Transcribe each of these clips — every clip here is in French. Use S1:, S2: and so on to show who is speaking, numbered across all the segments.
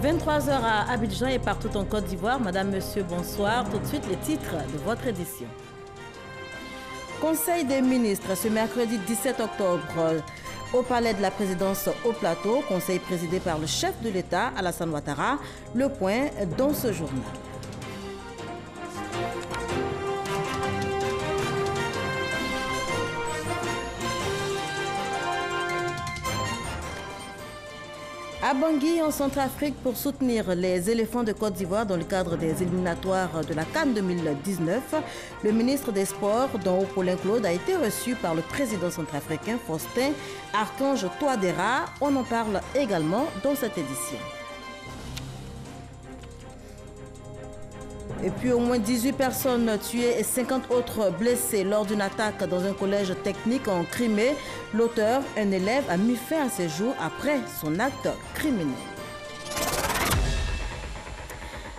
S1: 23 heures à Abidjan et partout en Côte d'Ivoire. Madame, Monsieur, bonsoir. Tout de suite, les titres de votre édition. Conseil des ministres ce mercredi 17 octobre au Palais de la Présidence au Plateau. Conseil présidé par le chef de l'État, Alassane Ouattara. Le point dans ce journal. À Bangui, en Centrafrique, pour soutenir les éléphants de Côte d'Ivoire dans le cadre des éliminatoires de la CAN 2019, le ministre des Sports, Don Paulin Claude, a été reçu par le président centrafricain Faustin Archange Touadéra. On en parle également dans cette édition. Et puis au moins 18 personnes tuées et 50 autres blessées lors d'une attaque dans un collège technique en Crimée. L'auteur, un élève, a mis fin à ses jours après son acte criminel.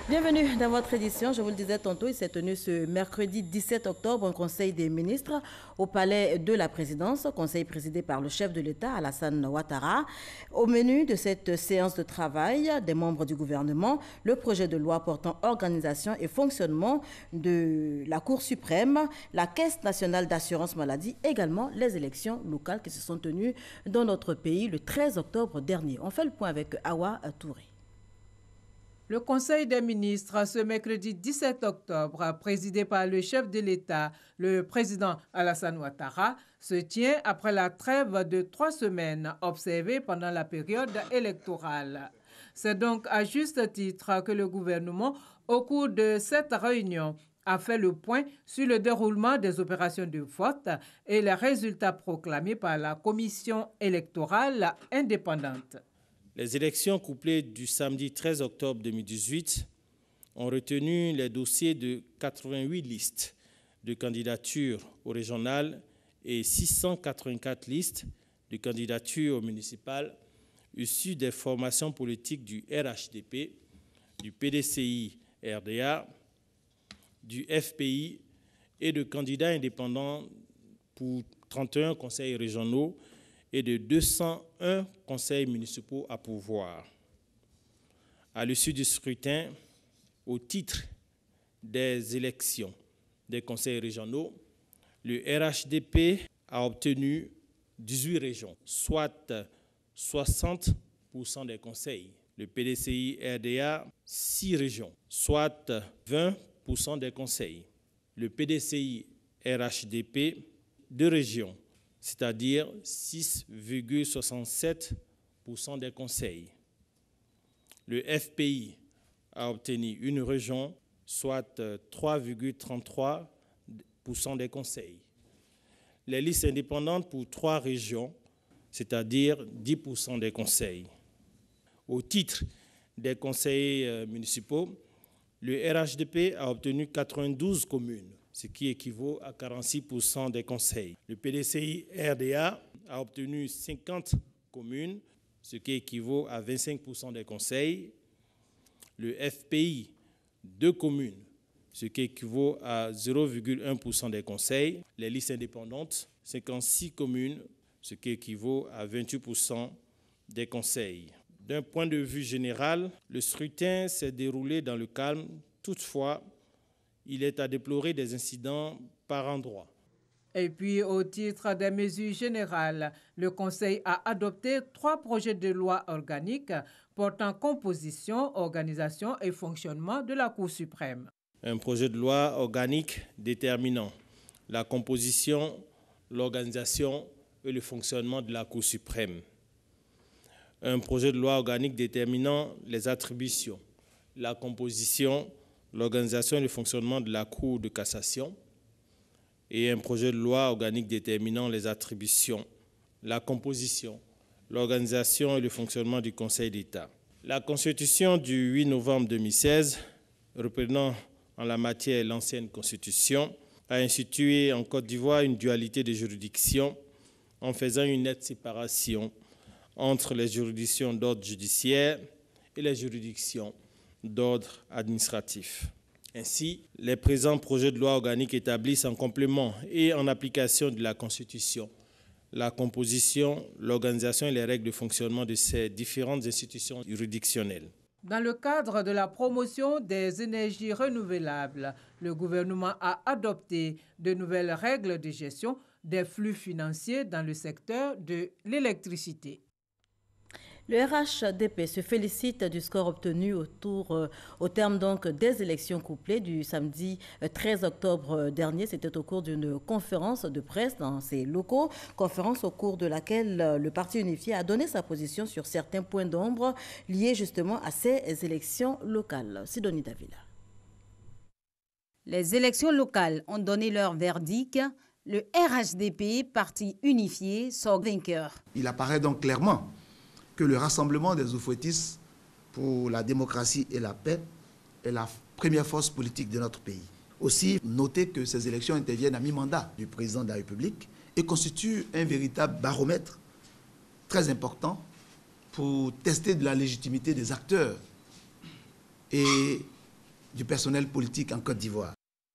S1: Bienvenue dans votre édition. Je vous le disais tantôt, il s'est tenu ce mercredi 17 octobre un conseil des ministres au palais de la présidence, conseil présidé par le chef de l'État, Alassane Ouattara. Au menu de cette séance de travail des membres du gouvernement, le projet de loi portant organisation et fonctionnement de la Cour suprême, la Caisse nationale d'assurance maladie, également les élections locales qui se sont tenues dans notre pays le 13 octobre dernier. On fait le point avec Awa Touré.
S2: Le Conseil des ministres, ce mercredi 17 octobre, présidé par le chef de l'État, le président Alassane Ouattara, se tient après la trêve de 3 semaines observée pendant la période électorale. C'est donc à juste titre que le gouvernement, au cours de cette réunion, a fait le point sur le déroulement des opérations de vote et les résultats proclamés par la commission électorale indépendante.
S3: Les élections couplées du samedi 13 octobre 2018 ont retenu les dossiers de 88 listes de candidatures au régional et 684 listes de candidatures au municipal issues des formations politiques du RHDP, du PDCI-RDA, du FPI et de candidats indépendants pour 31 conseils régionaux et de 201 conseils municipaux à pourvoir. À l'issue du scrutin, au titre des élections des conseils régionaux, le RHDP a obtenu 18 régions, soit 60% des conseils. Le PDCI-RDA, 6 régions, soit 20% des conseils. Le PDCI-RHDP, 2 régions, c'est-à-dire 6,67% des conseils. Le FPI a obtenu 1 région, soit 3,33% des conseils. Les listes indépendantes pour 3 régions, c'est-à-dire 10% des conseils. Au titre des conseils municipaux, le RHDP a obtenu 92 communes, ce qui équivaut à 46% des conseils. Le PDCI-RDA a obtenu 50 communes, ce qui équivaut à 25% des conseils. Le FPI, 2 communes, ce qui équivaut à 0,1% des conseils. Les listes indépendantes, 56 communes, ce qui équivaut à 28% des conseils. D'un point de vue général, le scrutin s'est déroulé dans le calme. Toutefois, il est à déplorer des incidents par endroits.
S2: Et puis, au titre des mesures générales, le Conseil a adopté 3 projets de loi organiques portant composition, organisation et fonctionnement de la Cour suprême.
S3: Un projet de loi organique déterminant la composition, l'organisation et le fonctionnement de la Cour suprême. Un projet de loi organique déterminant les attributions, la composition, l'organisation et le fonctionnement de la Cour de cassation, et un projet de loi organique déterminant les attributions, la composition, l'organisation et le fonctionnement du Conseil d'État. La Constitution du 8 novembre 2016, reprenant en la matière l'ancienne Constitution, a institué en Côte d'Ivoire une dualité de juridiction en faisant une nette séparation entre les juridictions d'ordre judiciaire et les juridictions d'ordre administratif. Ainsi, les présents projets de loi organique établissent en complément et en application de la Constitution la composition, l'organisation et les règles de fonctionnement de ces différentes institutions juridictionnelles.
S2: Dans le cadre de la promotion des énergies renouvelables, le gouvernement a adopté de nouvelles règles de gestion des flux financiers dans le secteur de l'électricité.
S1: Le RHDP se félicite du score obtenu au terme donc des élections couplées du samedi 13 octobre dernier. C'était au cours d'une conférence de presse dans ses locaux, conférence au cours de laquelle le Parti unifié a donné sa position sur certains points d'ombre liés justement à ces élections locales. Sidonie Davila.
S4: Les élections locales ont donné leur verdict. Le RHDP, Parti unifié, sort vainqueur.
S5: Il apparaît donc clairement que le rassemblement des oufouettistes pour la démocratie et la paix est la première force politique de notre pays. Aussi, notez que ces élections interviennent à mi-mandat du président de la République et constituent un véritable baromètre très important pour tester de la légitimité des acteurs et du personnel politique en Côte d'Ivoire.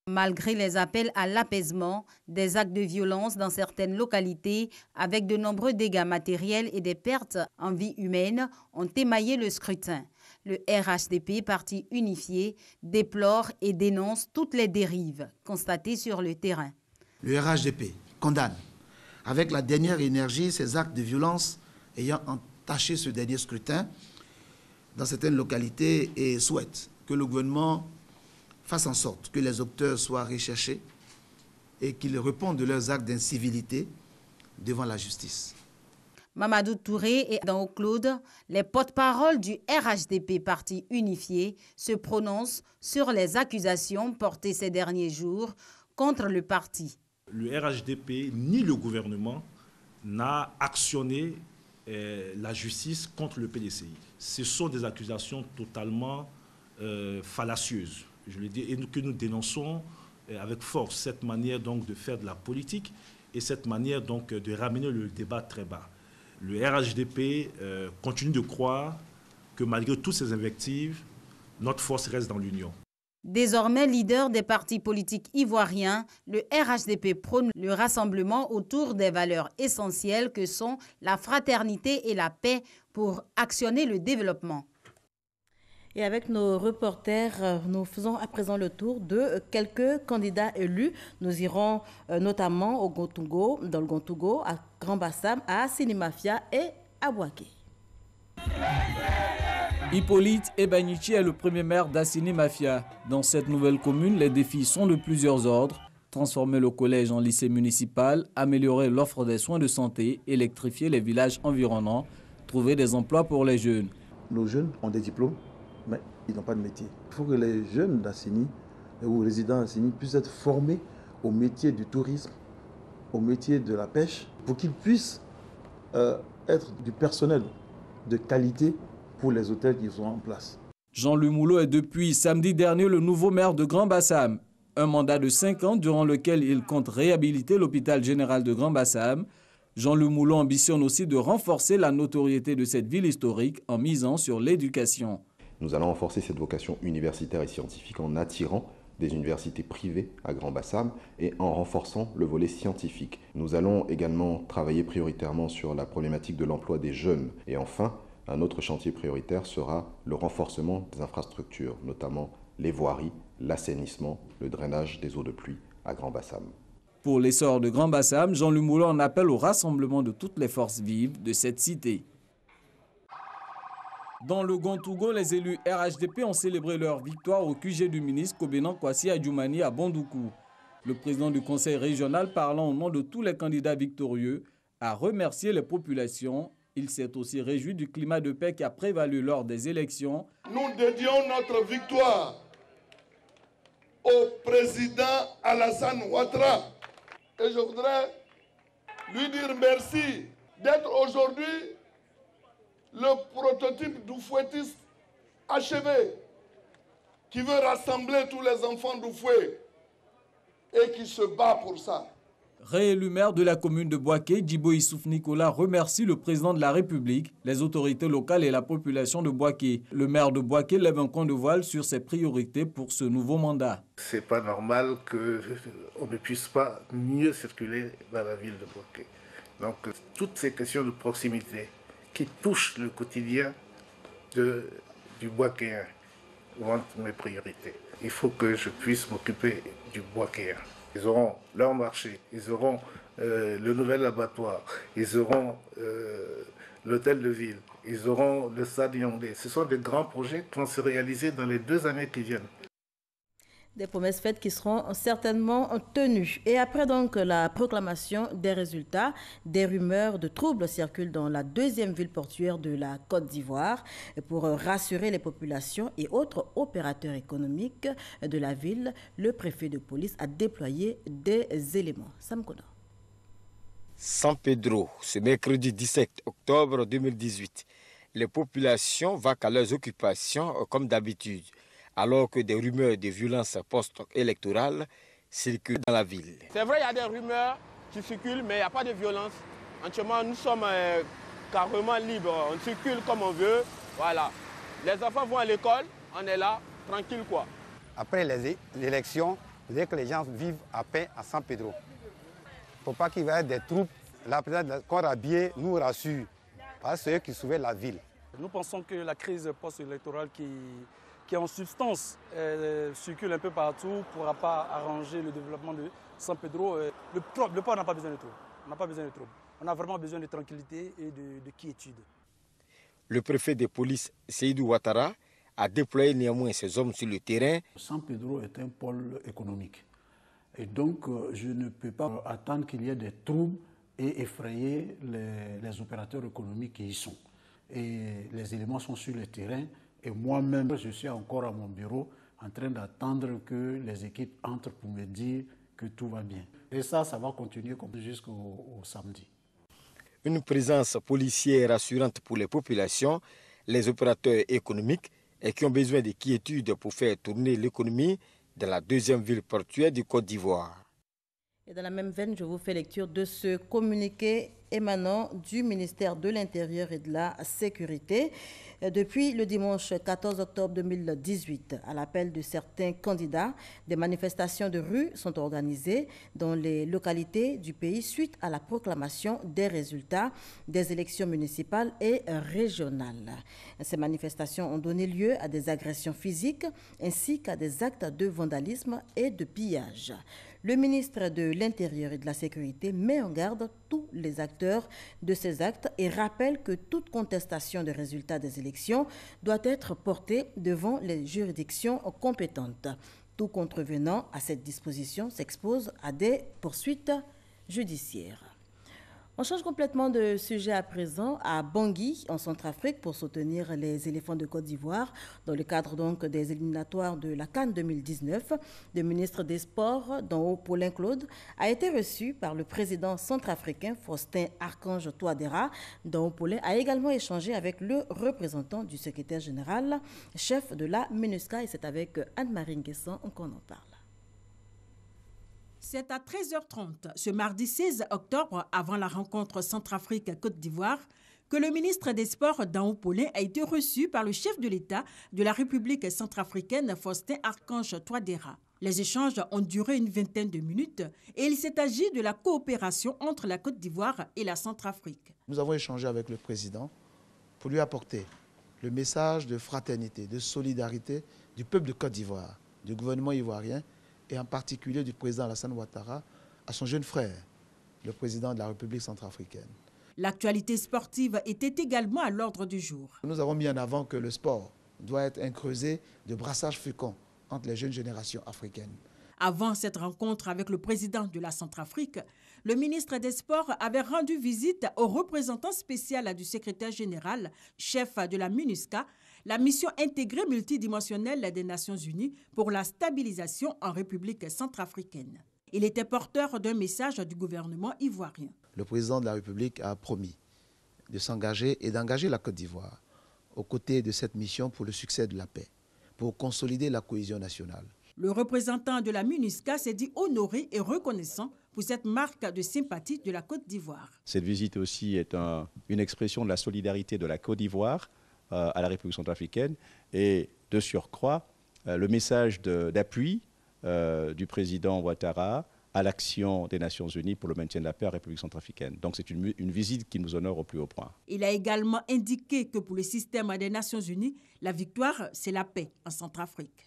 S4: Malgré les appels à l'apaisement, des actes de violence dans certaines localités avec de nombreux dégâts matériels et des pertes en vie humaine ont émaillé le scrutin. Le RHDP, Parti unifié, déplore et dénonce toutes les dérives constatées sur le terrain.
S5: Le RHDP condamne avec la dernière énergie ces actes de violence ayant entaché ce dernier scrutin dans certaines localités et souhaite que le gouvernement fasse en sorte que les auteurs soient recherchés et qu'ils répondent de leurs actes d'incivilité devant la justice.
S4: Mamadou Touré et Adam Claude, les porte-paroles du RHDP Parti unifié, se prononcent sur les accusations portées ces derniers jours contre le parti.
S6: Le RHDP ni le gouvernement n'a actionné la justice contre le PDCI. Ce sont des accusations totalement fallacieuses. Je le dis, et que nous dénonçons avec force cette manière donc de faire de la politique et cette manière donc de ramener le débat très bas. Le RHDP continue de croire que malgré toutes ces invectives, notre force reste dans l'union.
S4: Désormais leader des partis politiques ivoiriens, le RHDP prône le rassemblement autour des valeurs essentielles que sont la fraternité et la paix pour actionner le développement.
S1: Et avec nos reporters, nous faisons à présent le tour de quelques candidats élus. Nous irons notamment au Gontougo, dans le Gontougo, à Grand Bassam, à Sinimafia et à Bouaké.
S7: Hippolyte Ebanichi est le premier maire d'Assini Mafia. Dans cette nouvelle commune, les défis sont de plusieurs ordres. Transformer le collège en lycée municipal, améliorer l'offre des soins de santé, électrifier les villages environnants, trouver des emplois pour les jeunes.
S8: Nos jeunes ont des diplômes, mais ils n'ont pas de métier. Il faut que les jeunes d'Assini ou résidents d'Assini puissent être formés au métier du tourisme, au métier de la pêche, pour qu'ils puissent être du personnel de qualité pour les hôtels qui sont en place.
S7: Jean-Louis Moulot est depuis samedi dernier le nouveau maire de Grand Bassam. Un mandat de 5 ans durant lequel il compte réhabiliter l'hôpital général de Grand Bassam. Jean-Louis Moulot ambitionne aussi de renforcer la notoriété de cette ville historique en misant sur l'éducation.
S9: Nous allons renforcer cette vocation universitaire et scientifique en attirant des universités privées à Grand Bassam et en renforçant le volet scientifique. Nous allons également travailler prioritairement sur la problématique de l'emploi des jeunes. Et enfin, un autre chantier prioritaire sera le renforcement des infrastructures, notamment les voiries, l'assainissement, le drainage des eaux de pluie à Grand Bassam.
S7: Pour l'essor de Grand Bassam, Jean-Louis Moulot en appelle au rassemblement de toutes les forces vives de cette cité. Dans le Gontougo, les élus RHDP ont célébré leur victoire au QG du ministre Kobenan Kwasi Adjoumani à Bondoukou. Le président du conseil régional, parlant au nom de tous les candidats victorieux, a remercié les populations. Il s'est aussi réjoui du climat de paix qui a prévalu lors des élections.
S10: Nous dédions notre victoire au président Alassane Ouattara. Et je voudrais lui dire merci d'être aujourd'hui le prototype d'oufouettiste achevé qui veut rassembler tous les enfants d'Oufoué et qui se bat pour ça.
S7: Réélu maire de la commune de Bouaké, Djibo Issouf Nicolas remercie le président de la République, les autorités locales et la population de Bouaké. Le maire de Bouaké lève un coin de voile sur ses priorités pour ce nouveau mandat.
S11: C'est pas normal qu'on ne puisse pas mieux circuler dans la ville de Bouaké. Donc toutes ces questions de proximité qui touchent le quotidien du bois kéen vont mes priorités. Il faut que je puisse m'occuper du bois kéen. Ils auront leur marché, ils auront le nouvel abattoir, ils auront l'hôtel de ville, ils auront le stade Yondé. Ce sont des grands projets qui vont se réaliser dans les 2 années qui viennent.
S1: Des promesses faites qui seront certainement tenues. Et après donc la proclamation des résultats, des rumeurs de troubles circulent dans la 2e ville portuaire de la Côte d'Ivoire. Pour rassurer les populations et autres opérateurs économiques de la ville, le préfet de police a déployé des éléments. Sam Kono.
S12: San Pedro, ce mercredi 17 octobre 2018, les populations vaquent à leurs occupations comme d'habitude, alors que des rumeurs de violence post-électorales circulent dans la ville.
S13: C'est vrai, il y a des rumeurs qui circulent, mais il n'y a pas de violence. Entièrement, nous sommes carrément libres, on circule comme on veut. Voilà. Les enfants vont à l'école, on est là, tranquille quoi.
S14: Après les élections, vous voyez que les gens vivent à paix à San Pedro. Il ne faut pas qu'il y ait des troupes. La présidente de corps habillé nous rassure, parce que c'est eux qui sauvaient la ville.
S15: Nous pensons que la crise post-électorale qui en substance circule un peu partout ne pourra pas arranger le développement de San Pedro. Le port n'a pas besoin de troubles. On n'a pas besoin de troubles. On a vraiment besoin de tranquillité et de quiétude.
S12: Le préfet de police, Seydou Ouattara, a déployé néanmoins ses hommes sur le terrain.
S16: San Pedro est un pôle économique. Et donc, je ne peux pas attendre qu'il y ait des troubles et effrayer les opérateurs économiques qui y sont. Et les éléments sont sur le terrain. Et moi-même, je suis encore à mon bureau en train d'attendre que les équipes entrent pour me dire que tout va bien. Et ça va continuer jusqu'au samedi.
S12: Une présence policière rassurante pour les populations, les opérateurs économiques et qui ont besoin de quiétude pour faire tourner l'économie dans la 2e ville portuaire du Côte d'Ivoire.
S1: Et dans la même veine, je vous fais lecture de ce communiqué émanant du ministère de l'Intérieur et de la Sécurité. Depuis le dimanche 14 octobre 2018, à l'appel de certains candidats, des manifestations de rue sont organisées dans les localités du pays suite à la proclamation des résultats des élections municipales et régionales. Ces manifestations ont donné lieu à des agressions physiques ainsi qu'à des actes de vandalisme et de pillage. Le ministre de l'Intérieur et de la Sécurité met en garde tous les acteurs de ces actes et rappelle que toute contestation des résultats des élections doit être portée devant les juridictions compétentes. Tout contrevenant à cette disposition s'expose à des poursuites judiciaires. On change complètement de sujet à présent à Bangui, en Centrafrique, pour soutenir les éléphants de Côte d'Ivoire. Dans le cadre donc des éliminatoires de la CAN 2019, le ministre des Sports, dont Paulin Claude, a été reçu par le président centrafricain Faustin Archange Touadéra, dont Paulin a également échangé avec le représentant du secrétaire général, chef de la MINUSCA, et c'est avec Anne-Marie Nguessan qu'on en parle.
S17: C'est à 13h30, ce mardi 16 octobre, avant la rencontre Centrafrique-Côte d'Ivoire, que le ministre des Sports, Dao Paulin, a été reçu par le chef de l'État de la République centrafricaine, Faustin Archange Touadéra. Les échanges ont duré une vingtaine de minutes et il s'est agi de la coopération entre la Côte d'Ivoire et la Centrafrique.
S5: Nous avons échangé avec le président pour lui apporter le message de fraternité, de solidarité du peuple de Côte d'Ivoire, du gouvernement ivoirien, et en particulier du président Alassane Ouattara, à son jeune frère, le président de la République centrafricaine.
S17: L'actualité sportive était également à l'ordre du jour.
S5: Nous avons mis en avant que le sport doit être un creuset de brassage fécond entre les jeunes générations africaines.
S17: Avant cette rencontre avec le président de la Centrafrique, le ministre des Sports avait rendu visite au représentant spécial du secrétaire général, chef de la MINUSCA, la mission intégrée multidimensionnelle des Nations Unies pour la stabilisation en République centrafricaine. Il était porteur d'un message du gouvernement ivoirien.
S5: Le président de la République a promis de s'engager et d'engager la Côte d'Ivoire aux côtés de cette mission pour le succès de la paix, pour consolider la cohésion nationale.
S17: Le représentant de la MINUSCA s'est dit honoré et reconnaissant pour cette marque de sympathie de la Côte d'Ivoire.
S18: Cette visite aussi est une expression de la solidarité de la Côte d'Ivoire à la République centrafricaine et de surcroît le message d'appui du président Ouattara à l'action des Nations Unies pour le maintien de la paix en République centrafricaine. Donc c'est une visite qui nous honore au plus haut point.
S17: Il a également indiqué que pour le système des Nations Unies, la victoire, c'est la paix en Centrafrique.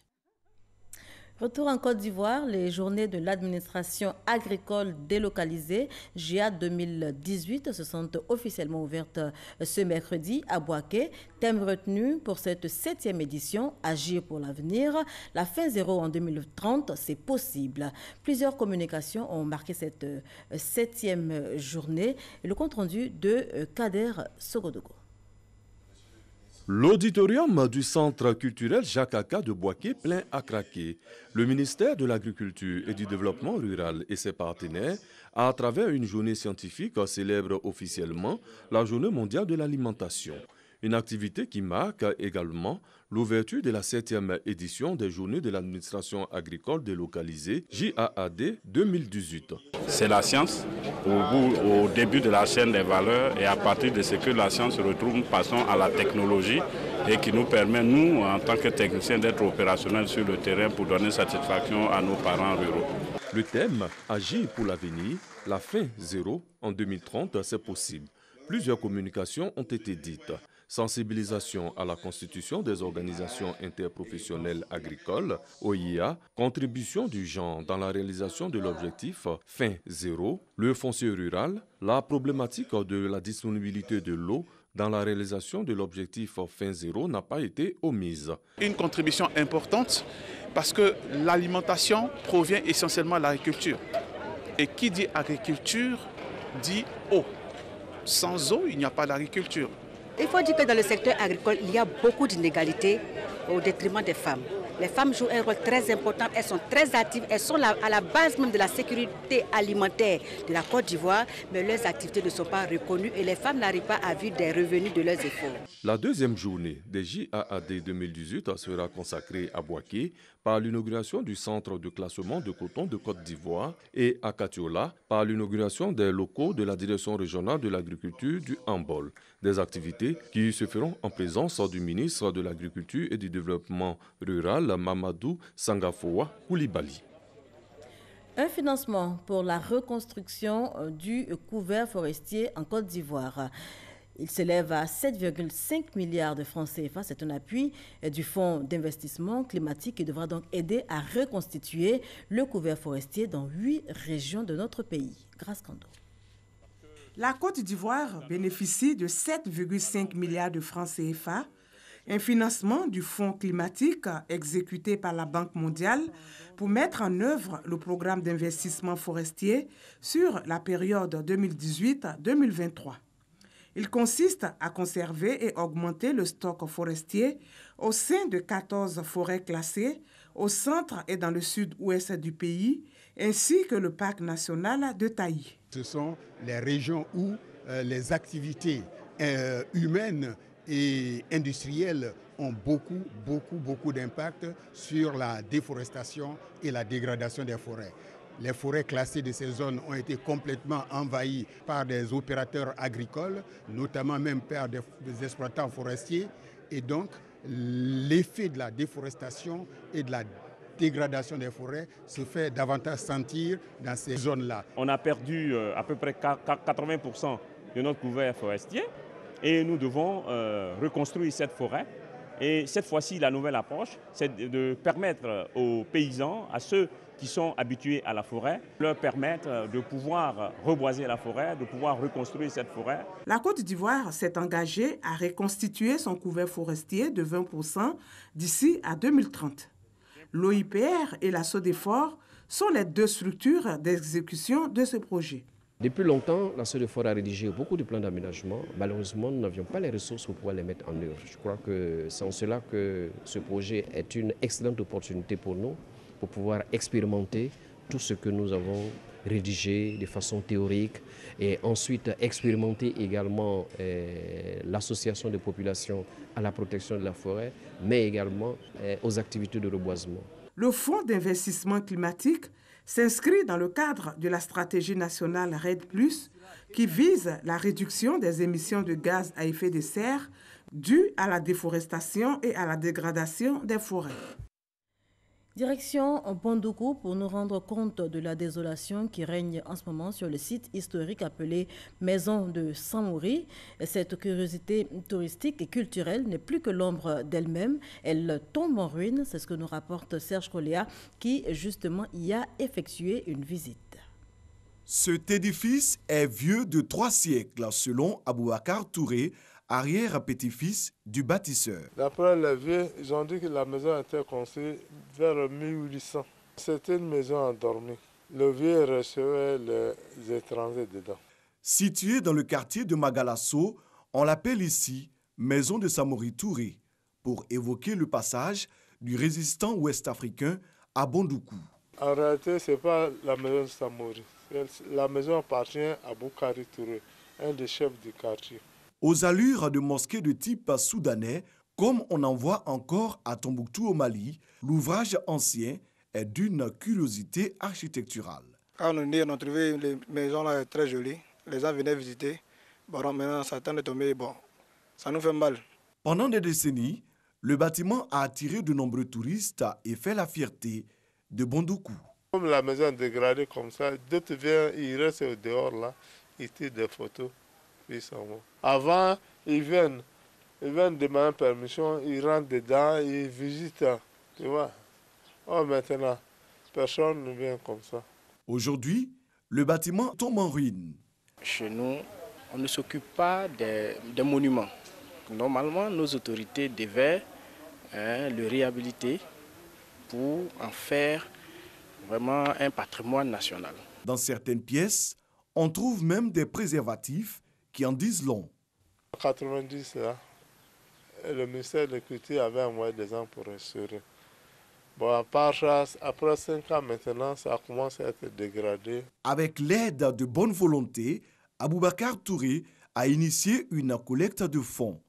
S1: Retour en Côte d'Ivoire, les journées de l'administration agricole délocalisée, JA 2018, se sont officiellement ouvertes ce mercredi à Bouaké. Thème retenu pour cette 7e édition, Agir pour l'avenir. La fin zéro en 2030, c'est possible. Plusieurs communications ont marqué cette 7e journée. Le compte rendu de Kader Sogodogo.
S19: L'auditorium du centre culturel Jacques Aka de Bouaké plein à craquer. Le ministère de l'Agriculture et du Développement rural et ses partenaires, à travers une journée scientifique, célèbrent officiellement la Journée mondiale de l'alimentation. Une activité qui marque également l'ouverture de la 7e édition des Journées de l'administration agricole délocalisée JAAD 2018.
S20: C'est la science au début de la chaîne des valeurs et à partir de ce que la science se retrouve, nous passons à la technologie et qui nous permet, nous, en tant que techniciens, d'être opérationnels sur le terrain pour donner satisfaction à nos parents ruraux.
S19: Le thème « Agir pour l'avenir, la fin zéro en 2030, c'est possible ». Plusieurs communications ont été dites. Sensibilisation à la constitution des organisations interprofessionnelles agricoles, OIA, contribution du genre dans la réalisation de l'objectif fin zéro, le foncier rural, la problématique de la disponibilité de l'eau dans la réalisation de l'objectif fin zéro n'a pas été omise.
S21: Une contribution importante parce que l'alimentation provient essentiellement de l'agriculture. Et qui dit agriculture dit eau. Sans eau, il n'y a pas d'agriculture.
S22: Il faut dire que dans le secteur agricole, il y a beaucoup d'inégalités au détriment des femmes. Les femmes jouent un rôle très important, elles sont très actives, elles sont à la base même de la sécurité alimentaire de la Côte d'Ivoire, mais leurs activités ne sont pas reconnues et les femmes n'arrivent pas à vivre des revenus de leurs efforts.
S19: La deuxième journée des JAAD 2018 sera consacrée à Bouaké par l'inauguration du centre de classement de coton de Côte d'Ivoire et à Katiola par l'inauguration des locaux de la direction régionale de l'agriculture du Hambol. Des activités qui se feront en présence du ministre de l'Agriculture et du Développement rural, Mamadou Sangafoua Koulibaly.
S1: Un financement pour la reconstruction du couvert forestier en Côte d'Ivoire. Il s'élève à 7,5 milliards de francs CFA. C'est un appui du Fonds d'investissement climatique qui devra donc aider à reconstituer le couvert forestier dans 8 régions de notre pays. Grâce Kando.
S23: La Côte d'Ivoire bénéficie de 7,5 milliards de francs CFA, un financement du Fonds climatique exécuté par la Banque mondiale pour mettre en œuvre le programme d'investissement forestier sur la période 2018-2023. Il consiste à conserver et augmenter le stock forestier au sein de 14 forêts classées au centre et dans le sud-ouest du pays, ainsi que le parc national de Taï.
S24: Ce sont les régions où les activités humaines et industrielles ont beaucoup d'impact sur la déforestation et la dégradation des forêts. Les forêts classées de ces zones ont été complètement envahies par des opérateurs agricoles, notamment même par des exploitants forestiers. Et donc, l'effet de la déforestation et de la dégradation des forêts se fait davantage sentir dans ces zones-là.
S25: On a perdu à peu près 80% de notre couvert forestier et nous devons reconstruire cette forêt. Et cette fois-ci, la nouvelle approche, c'est de permettre aux paysans, à ceux qui sont habitués à la forêt, leur permettre de pouvoir reboiser la forêt, de pouvoir reconstruire cette forêt.
S23: La Côte d'Ivoire s'est engagée à reconstituer son couvert forestier de 20% d'ici à 2030. L'OIPR et la SODEFOR sont les deux structures d'exécution de ce projet.
S26: Depuis longtemps, la SODEFOR a rédigé beaucoup de plans d'aménagement. Malheureusement, nous n'avions pas les ressources pour pouvoir les mettre en œuvre. Je crois que c'est en cela que ce projet est une excellente opportunité pour nous, pour pouvoir expérimenter tout ce que nous avons rédigé de façon théorique et ensuite expérimenter également l'association des populations à la protection de la forêt, mais également aux activités de reboisement.
S23: Le Fonds d'investissement climatique s'inscrit dans le cadre de la stratégie nationale RED+, qui vise la réduction des émissions de gaz à effet de serre dues à la déforestation et à la dégradation des forêts.
S1: Direction Bondoukou pour nous rendre compte de la désolation qui règne en ce moment sur le site historique appelé Maison de Samori. Cette curiosité touristique et culturelle n'est plus que l'ombre d'elle-même. Elle tombe en ruine, c'est ce que nous rapporte Serge Koléa qui justement y a effectué une visite.
S2: Cet édifice est vieux de 3 siècles selon Aboubakar Touré, arrière-petit-fils du bâtisseur.
S3: D'après les vieux, ils ont dit que la maison a été construite vers 1800. C'était une maison endormie. Le vieux recevait les étrangers dedans.
S2: Située dans le quartier de Magalasso, on l'appelle ici Maison de Samori Touré, pour évoquer le passage du résistant ouest-africain à Bondoukou.
S3: En réalité, ce n'est pas la maison de Samori. La maison appartient à Boukari Touré, un des chefs du quartier.
S2: Aux allures de mosquée de type soudanais, comme on en voit encore à Tombouctou au Mali, l'ouvrage ancien est d'une curiosité architecturale.
S4: Quand on a trouvé une maison là très jolie, les gens venaient visiter. Bon, maintenant, ça tend de tomber, bon, ça nous fait mal.
S2: Pendant des décennies, le bâtiment a attiré de nombreux touristes et fait la fierté de Bondoukou.
S3: Comme la maison est dégradée comme ça, d'autres viennent, ils restent au dehors là, ils tirent des photos. Avant, ils viennent demander permission, ils rentrent dedans, ils visitent, tu vois. Oh, maintenant, personne ne vient comme ça.
S2: Aujourd'hui, le bâtiment tombe en ruine.
S6: Chez nous, on ne s'occupe pas des monuments. Normalement, nos autorités devaient le réhabiliter pour en faire vraiment un patrimoine national.
S2: Dans certaines pièces, on trouve même des préservatifs qui en disent long.
S3: En 1990, le ministère de la Culture avait envoyé des gens pour restaurer. Bon, à part ça, après 5 ans maintenant, ça commence à être dégradé.
S2: Avec l'aide de bonne volonté, Aboubakar Touré a initié une collecte de fonds.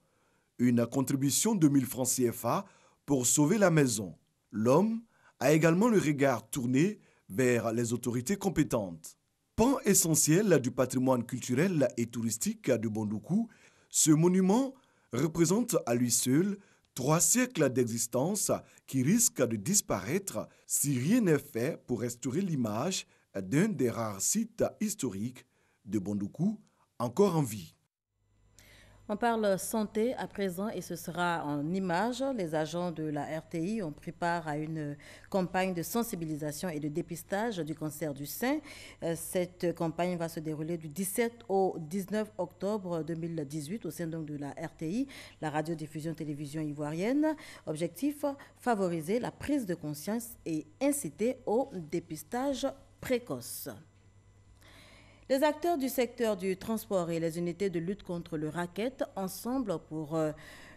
S2: Une contribution de 1000 francs CFA pour sauver la maison. L'homme a également le regard tourné vers les autorités compétentes. Pan essentiel du patrimoine culturel et touristique de Bondoukou, ce monument représente à lui seul 3 siècles d'existence qui risquent de disparaître si rien n'est fait pour restaurer l'image d'un des rares sites historiques de Bondoukou encore en vie.
S1: On parle santé à présent et ce sera en images. Les agents de la RTI ont pris part à une campagne de sensibilisation et de dépistage du cancer du sein. Cette campagne va se dérouler du 17 au 19 octobre 2018 au sein donc de la RTI, la radiodiffusion-télévision ivoirienne. Objectif, favoriser la prise de conscience et inciter au dépistage précoce. Les acteurs du secteur du transport et les unités de lutte contre le racket ensemble pour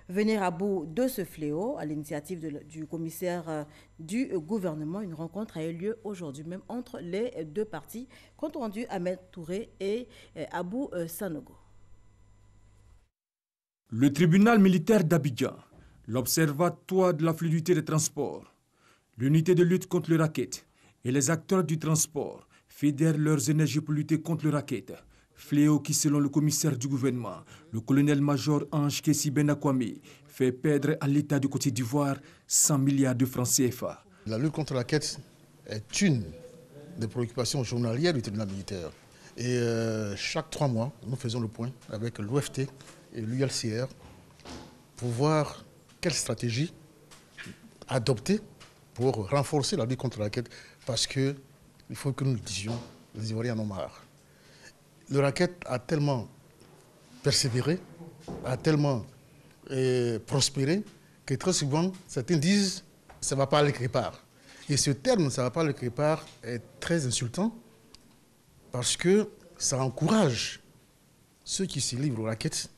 S1: venir à bout de ce fléau. À l'initiative du commissaire du gouvernement, une rencontre a eu lieu aujourd'hui même entre les deux parties, compte rendu Ahmed Touré et Abou Sanogo.
S8: Le tribunal militaire d'Abidjan, l'Observatoire de la fluidité des transports, l'unité de lutte contre le racket et les acteurs du transport fédèrent leurs énergies pour lutter contre le racket, fléau qui, selon le commissaire du gouvernement, le colonel-major Ange Kessi Benakwame, fait perdre à l'État de Côte d'Ivoire 100 milliards de francs CFA.
S9: La lutte contre le racket est une des préoccupations journalières du tribunal militaire. Et chaque 3 mois, nous faisons le point avec l'OFT et l'ULCR pour voir quelle stratégie adopter pour renforcer la lutte contre le racket, parce que il faut que nous le disions, les Ivoiriens en ont marre. Le racket a tellement persévéré, a tellement prospéré, que très souvent, certains disent « ça ne va pas aller quelque part ». Et ce terme « ça ne va pas aller quelque part » est très insultant, parce que ça encourage ceux qui se livrent au racket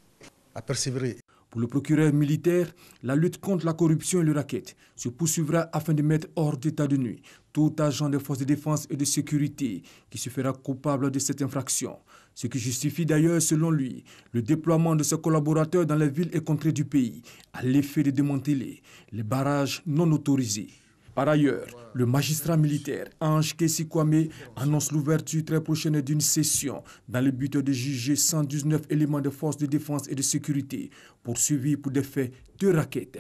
S9: à persévérer.
S8: Pour le procureur militaire, la lutte contre la corruption et le racket se poursuivra afin de mettre hors d'état de nuit tout agent des forces de défense et de sécurité qui se fera coupable de cette infraction. Ce qui justifie d'ailleurs, selon lui, le déploiement de ses collaborateurs dans les villes et contrées du pays à l'effet de démanteler les barrages non autorisés. Par ailleurs, le magistrat militaire Ange Kessi Kwame annonce l'ouverture très prochaine d'une session dans le but de juger 119 éléments de forces de défense et de sécurité poursuivis pour des faits de racket.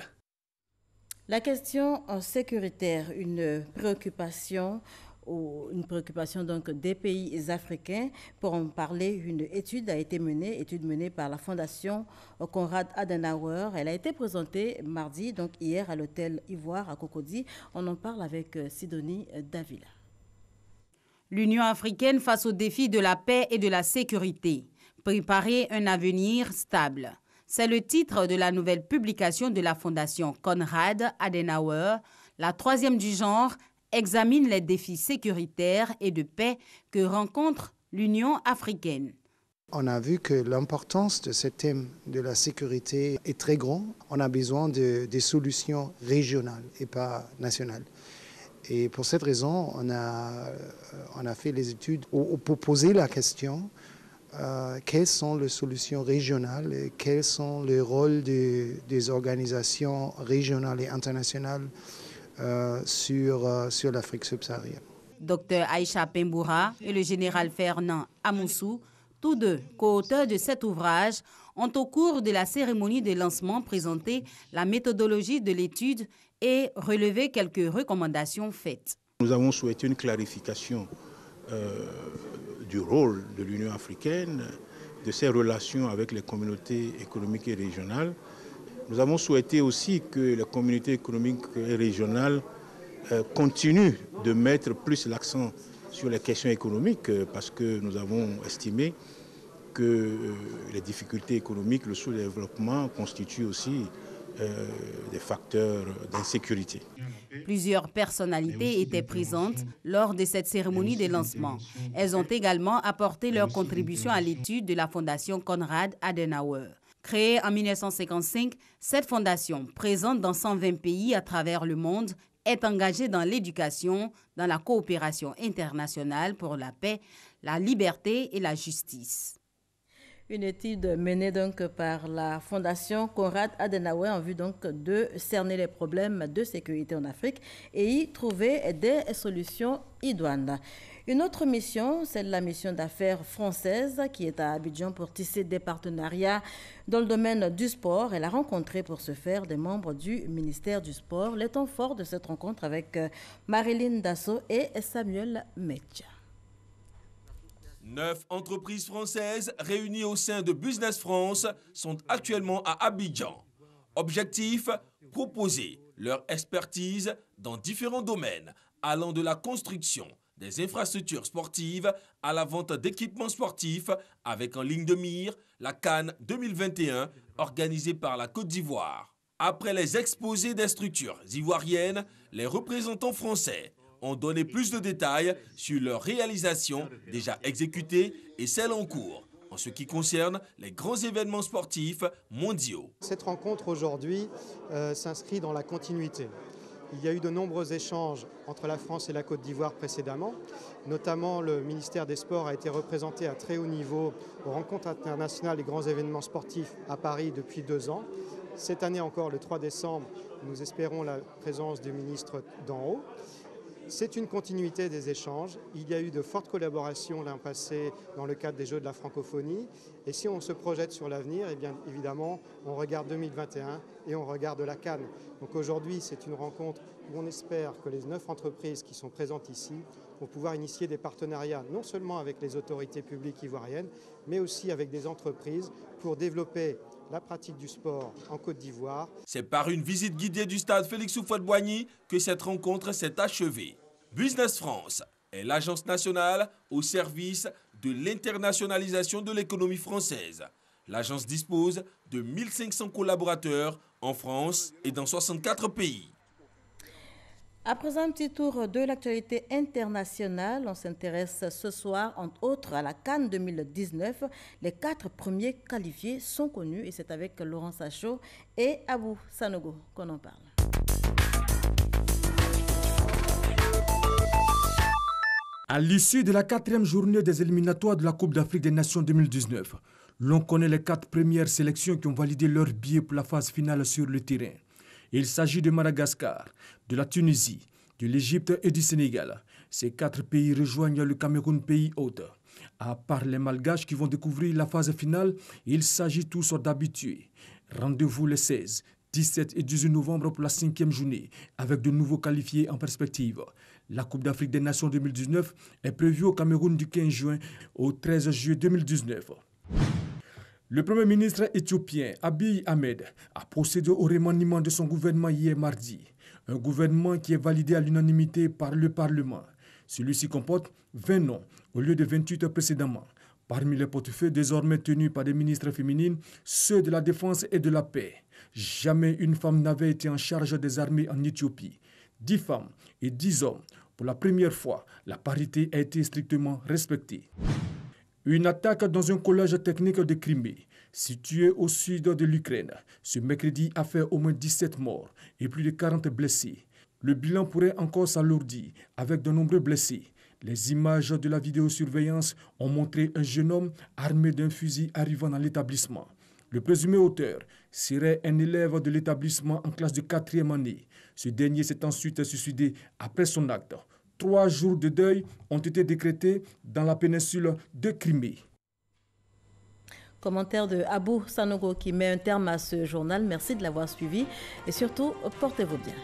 S1: La question sécuritaire, une préoccupation donc des pays africains. Pour en parler, une étude a été menée par la Fondation Konrad Adenauer. Elle a été présentée mardi, donc hier, à l'hôtel Ivoire à Cocody. On en parle avec Sidonie Davila.
S7: L'Union africaine face aux défis de la paix et de la sécurité. Préparer un avenir stable. C'est le titre de la nouvelle publication de la Fondation Konrad Adenauer. La troisième du genre examine les défis sécuritaires et de paix que rencontre l'Union africaine.
S10: On a vu que l'importance de ce thème de la sécurité est très grande. On a besoin de solutions régionales et pas nationales. Et pour cette raison, on a fait les études pour poser la question quelles sont les solutions régionales et quels sont les rôles des organisations régionales et internationales sur l'Afrique subsaharienne.
S7: Dr Aïcha Pemboura et le général Fernand Amoussou, tous deux co-auteurs de cet ouvrage, ont au cours de la cérémonie de lancement présenté la méthodologie de l'étude et relevé quelques recommandations faites.
S11: Nous avons souhaité une clarification du rôle de l'Union africaine, de ses relations avec les communautés économiques et régionales. Nous avons souhaité aussi que les communautés économiques et régionales continuent de mettre plus l'accent sur les questions économiques parce que nous avons estimé que les difficultés économiques, le sous-développement constituent aussi des facteurs d'insécurité.
S7: Plusieurs personnalités étaient présentes lors de cette cérémonie de lancement. Elles ont également apporté leur contribution à l'étude de la Fondation Konrad Adenauer. Créée en 1955, cette fondation, présente dans 120 pays à travers le monde, est engagée dans l'éducation, dans la coopération internationale pour la paix, la liberté et la justice.
S1: Une étude menée donc par la Fondation Konrad Adenauer en vue donc de cerner les problèmes de sécurité en Afrique et y trouver des solutions idoines. Une autre mission, c'est la mission d'affaires française qui est à Abidjan pour tisser des partenariats dans le domaine du sport. Elle a rencontré pour ce faire des membres du ministère du Sport. Les temps forts de cette rencontre avec Marilyn Dasso et Samuel Metja.
S13: 9 entreprises françaises réunies au sein de Business France sont actuellement à Abidjan. Objectif, proposer leur expertise dans différents domaines, allant de la construction des infrastructures sportives à la vente d'équipements sportifs, avec en ligne de mire la CAN 2021 organisée par la Côte d'Ivoire. Après les exposés des structures ivoiriennes, les représentants français ont donné plus de détails sur leurs réalisations déjà exécutées et celles en cours, en ce qui concerne les grands événements sportifs mondiaux.
S14: Cette rencontre aujourd'hui s'inscrit dans la continuité. Il y a eu de nombreux échanges entre la France et la Côte d'Ivoire précédemment. Notamment, le ministère des Sports a été représenté à très haut niveau aux rencontres internationales des grands événements sportifs à Paris depuis 2 ans. Cette année encore, le 3 décembre, nous espérons la présence du ministre d'en haut. C'est une continuité des échanges. Il y a eu de fortes collaborations l'an passé dans le cadre des Jeux de la francophonie. Et si on se projette sur l'avenir, eh bien évidemment, on regarde 2021 et on regarde la CAN. Donc aujourd'hui, c'est une rencontre où on espère que les 9 entreprises qui sont présentes ici vont pouvoir initier des partenariats, non seulement avec les autorités publiques ivoiriennes, mais aussi avec des entreprises pour développer la pratique du sport en Côte d'Ivoire.
S13: C'est par une visite guidée du stade Félix Houphouët-Boigny que cette rencontre s'est achevée. Business France est l'agence nationale au service de l'internationalisation de l'économie française. L'agence dispose de 1500 collaborateurs en France et dans 64 pays.
S1: Après un petit tour de l'actualité internationale, on s'intéresse ce soir, entre autres, à la CAN 2019. Les 4 premiers qualifiés sont connus et c'est avec Laurent Sacho et Abou Sanogo qu'on en parle.
S8: À l'issue de la 4e journée des éliminatoires de la Coupe d'Afrique des Nations 2019, l'on connaît les 4 premières sélections qui ont validé leur billet pour la phase finale sur le terrain. Il s'agit de Madagascar, de la Tunisie, de l'Égypte et du Sénégal. Ces 4 pays rejoignent le Cameroun, pays hôte. À part les Malgaches qui vont découvrir la phase finale, il s'agit tous d'habitués. Rendez-vous les 16, 17 et 18 novembre pour la 5e journée, avec de nouveaux qualifiés en perspective. La Coupe d'Afrique des Nations 2019 est prévue au Cameroun du 15 juin au 13 juillet 2019. Le Premier ministre éthiopien Abiy Ahmed a procédé au remaniement de son gouvernement hier mardi. Un gouvernement qui est validé à l'unanimité par le Parlement. Celui-ci comporte 20 noms au lieu de 28 précédemment. Parmi les portefeuilles désormais tenus par des ministres féminines, ceux de la défense et de la paix. Jamais une femme n'avait été en charge des armées en Éthiopie. 10 femmes et 10 hommes. Pour la première fois, la parité a été strictement respectée. Une attaque dans un collège technique de Crimée, situé au sud de l'Ukraine, ce mercredi a fait au moins 17 morts et plus de 40 blessés. Le bilan pourrait encore s'alourdir avec de nombreux blessés. Les images de la vidéosurveillance ont montré un jeune homme armé d'un fusil arrivant dans l'établissement. Le présumé auteur serait un élève de l'établissement en classe de 4e année. Ce dernier s'est ensuite suicidé après son acte. 3 jours de deuil ont été décrétés dans la péninsule de Crimée.
S1: Commentaire de Abou Sanogo qui met un terme à ce journal. Merci de l'avoir suivi et surtout, portez-vous bien.